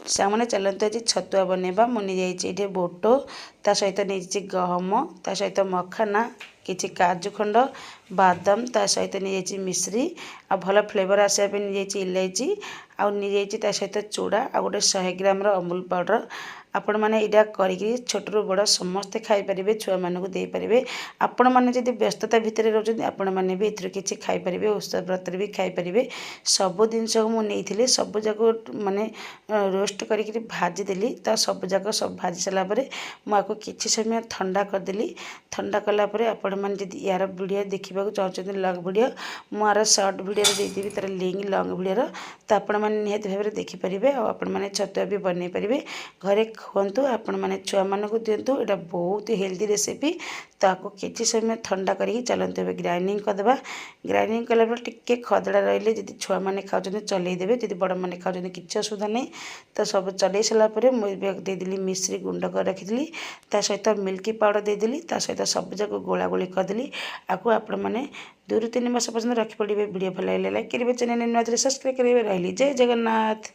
सामने चलते आज छतुआ बनवा मुझे बोट ता सहित नहीं गहम ता सहित मखाना किसी काजू खंड बादाम ता सहित नहीं मिश्री आ भल फ्लेवर आसापी नहीं इलायची आ सहित चूड़ा आ गोटे 100 ग्राम अमूल पाउडर आपण मैंने यहाँ करी छोटू बड़ समस्ते खाईपारे छुआ मानक देपारे आपण मैंने जब व्यस्तता भितर रोच आपण मैंने भी ए किसी खाईपारे उत्सव व्रत भी खाईपारे सब जिनस मुझे सब जाक माने रोस्ट करके भाजीदेली ता सब जाक सब भाजी सारापर मुझे किसी समय ठंडा करदेली ठंडा कलापर आपण मैंने जब यार वीडियो देखा चाहते लंग वीडियो मुझे सर्ट वीडियो देदेवी तार लिंक लंग वीडियो तो आपण मैंने निहत भाव देखिपारे आपण मैंने छतुआ भी बनई पारे घरे खुंतु आपण मैंने छुआ मानक दिंतु यहाँ बहुत हेल्दी रेसिपी ताको किसी समय ठंडा करके चलते हुए ग्राइंडिंग करदे ग्राइंडिंग कलापर टिके खदड़ा रही जब छुआ मैंने खाते चलईदेवे जब बड़ मैंने खाते किसी असुविधा नहीं तो सब चल सारापर मुझे देदेली मिश्री गुंड कर रखी ता सहित मिल्की पाउडर देदेली ता सहित सब जाक गोला गोली करदेली आपको आपण मैंने 2 ରୁ 3 मास पर्यटन रखी पड़े वीडियो भल लाइक करेंगे चैनल नुआ सब्सक्राइब करेंगे रही जय जगन्नाथ।